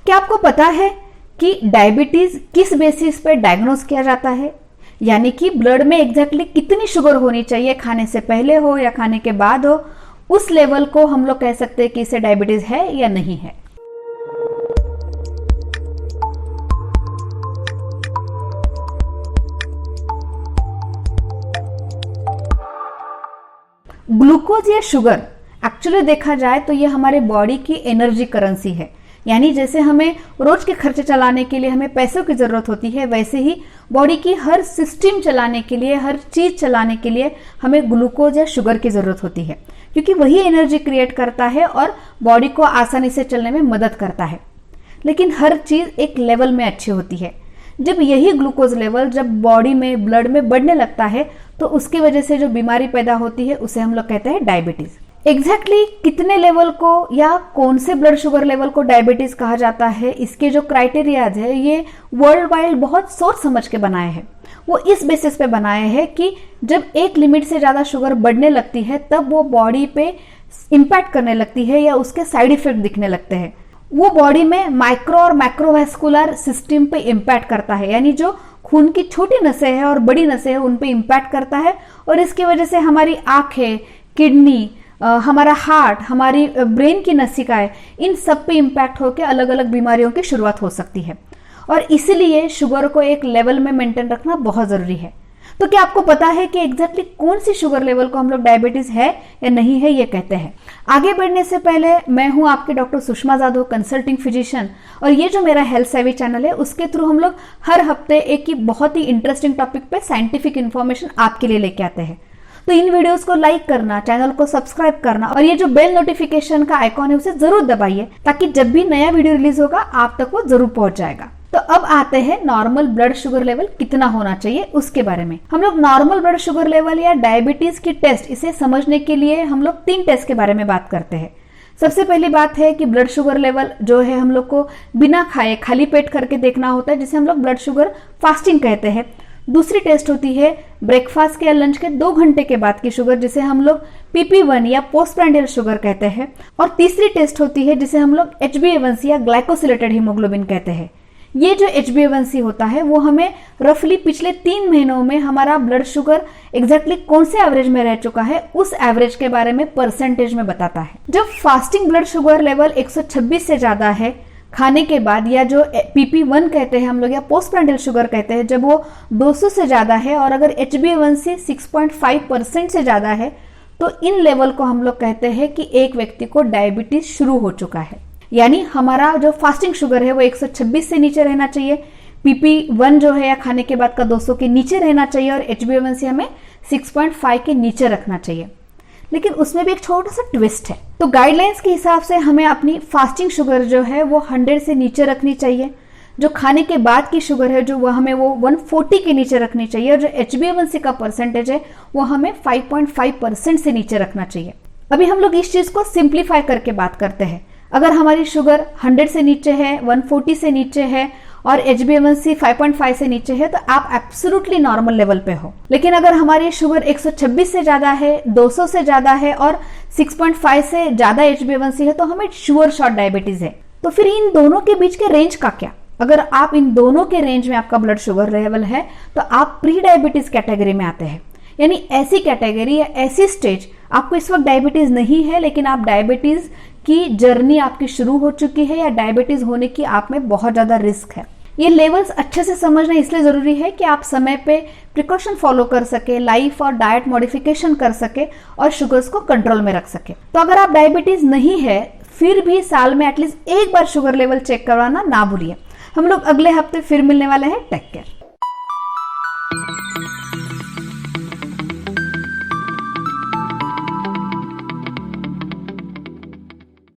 क्या आपको पता है कि डायबिटीज किस बेसिस पर डायग्नोस किया जाता है? यानी कि ब्लड में एग्जैक्टली कितनी शुगर होनी चाहिए, खाने से पहले हो या खाने के बाद हो, उस लेवल को हम लोग कह सकते हैं कि इसे डायबिटीज है या नहीं है। ग्लूकोज या शुगर एक्चुअली देखा जाए तो ये हमारे बॉडी की एनर्जी करेंसी है। यानी जैसे हमें रोज के खर्चे चलाने के लिए हमें पैसों की जरूरत होती है, वैसे ही बॉडी की हर सिस्टम चलाने के लिए, हर चीज चलाने के लिए हमें ग्लूकोज या शुगर की जरूरत होती है, क्योंकि वही एनर्जी क्रिएट करता है और बॉडी को आसानी से चलने में मदद करता है। लेकिन हर चीज एक लेवल में अच्छी होती है। जब यही ग्लूकोज लेवल जब बॉडी में, ब्लड में बढ़ने लगता है तो उसकी वजह से जो बीमारी पैदा होती है उसे हम लोग कहते हैं डायबिटीज। एग्जैक्टली कितने लेवल को या कौन से ब्लड शुगर लेवल को डायबिटीज कहा जाता है, इसके जो क्राइटेरियाज है ये वर्ल्ड वाइड बहुत सोच समझ के बनाए हैं। वो इस बेसिस पे बनाए हैं कि जब एक लिमिट से ज्यादा शुगर बढ़ने लगती है तब वो बॉडी पे इंपैक्ट करने लगती है या उसके साइड इफेक्ट दिखने लगते हैं। वो बॉडी में माइक्रो और मैक्रोवैस्कुलर सिस्टम पे इंपैक्ट करता है, यानी जो खून की छोटी नसें हैं और बड़ी नसें हैं उन पे इंपैक्ट करता है, और इसकी वजह से हमारी आंखें, किडनी, हमारा हार्ट, हमारी ब्रेन की नसिकाएं, इन सब पे इंपैक्ट होकर अलग अलग बीमारियों की शुरुआत हो सकती है। और इसीलिए शुगर को एक लेवल में मेंटेन रखना बहुत जरूरी है। तो क्या आपको पता है कि एग्जैक्टली कौन सी शुगर लेवल को हम लोग डायबिटीज है या नहीं है ये कहते हैं? आगे बढ़ने से पहले मैं हूं आपकी doctor Sushma Jadhav, consulting physician, और ये जो मेरा हेल्थ सेवी चैनल है उसके थ्रू हम लोग हर हफ्ते एक ही बहुत ही इंटरेस्टिंग टॉपिक पे साइंटिफिक इन्फॉर्मेशन आपके लिए लेके आते हैं। तो इन वीडियोस को लाइक करना, चैनल को सब्सक्राइब करना और ये जो बेल नोटिफिकेशन का आइकॉन है उसे जरूर दबाइए, ताकि जब भी नया वीडियो रिलीज होगा आप तक वो जरूर पहुंच जाएगा। तो अब आते हैं नॉर्मल ब्लड शुगर लेवल कितना होना चाहिए उसके बारे में। हम लोग नॉर्मल ब्लड शुगर लेवल या डायबिटीज की टेस्ट, इसे समझने के लिए हम लोग 3 टेस्ट के बारे में बात करते हैं। सबसे पहली बात है कि ब्लड शुगर लेवल जो है हम लोग को बिना खाए खाली पेट करके देखना होता है, जिसे हम लोग ब्लड शुगर फास्टिंग कहते हैं। दूसरी टेस्ट होती है ब्रेकफास्ट के या लंच के 2 घंटे के बाद की शुगर, जिसे हम लोग PP1 या पोस्टप्रांडियल शुगर कहते हैं। और तीसरी टेस्ट होती है जिसे हम लोग HbA1c या ग्लाइकोसिलेटेड हीमोग्लोबिन कहते हैं। ये जो HbA1c होता है वो हमें रफली पिछले 3 महीनों में हमारा ब्लड शुगर एग्जैक्टली कौन से एवरेज में रह चुका है उस एवरेज के बारे में परसेंटेज में बताता है। जब फास्टिंग ब्लड शुगर लेवल 126 से ज्यादा है खाने के बाद, या जो PP1 कहते हैं हम लोग या पोस्टप्रांडियल शुगर कहते हैं, जब वो 200 से ज्यादा है और अगर HbA1c 6.5% से ज्यादा है, तो इन लेवल को हम लोग कहते हैं कि एक व्यक्ति को डायबिटीज शुरू हो चुका है। यानी हमारा जो फास्टिंग शुगर है वो 126 से नीचे रहना चाहिए, PP1 जो है या खाने के बाद का 200 के नीचे रहना चाहिए, और HbA1c हमें 6.5 के नीचे रखना चाहिए। लेकिन उसमें भी एक छोटा सा ट्विस्ट है। तो गाइडलाइंस के हिसाब से हमें अपनी फास्टिंग शुगर जो है वो 100 से नीचे रखनी चाहिए। जो खाने के बाद की शुगर है जो वो हमें वो 140 के नीचे रखनी चाहिए, और जो HbA1c का परसेंटेज है वो हमें 5.5% से नीचे रखना चाहिए। अभी हम लोग इस चीज को सिंप्लीफाई करके बात करते हैं। अगर हमारी शुगर 100 से नीचे है, 140 से नीचे है और HbA1c 5.5 से नीचे है, तो आप एब्सोल्युटली नॉर्मल लेवल पे हो। लेकिन अगर हमारी शुगर 126 से ज्यादा है, 200 से ज्यादा है और 6.5 से ज्यादा HbA1c है, तो हमें श्योर शॉट डायबिटीज है। तो फिर इन दोनों के बीच के रेंज का क्या? अगर आप इन दोनों के रेंज में आपका ब्लड शुगर लेवल है तो आप प्री डायबिटीज कैटेगरी में आते हैं। यानी ऐसी कैटेगरी या ऐसी स्टेज, आपको इस वक्त डायबिटीज नहीं है लेकिन आप डायबिटीज की जर्नी आपकी शुरू हो चुकी है, या डायबिटीज होने की आप में बहुत ज्यादा रिस्क है। ये लेवल्स अच्छे से समझना इसलिए जरूरी है कि आप समय पे प्रिकॉशन फॉलो कर सके, लाइफ और डाइट मॉडिफिकेशन कर सके और शुगर्स को कंट्रोल में रख सके। तो अगर आप डायबिटीज नहीं है फिर भी साल में एटलीस्ट एक बार शुगर लेवल चेक करवाना ना भूलिए। हम लोग अगले हफ्ते फिर मिलने वाले हैं। Take care.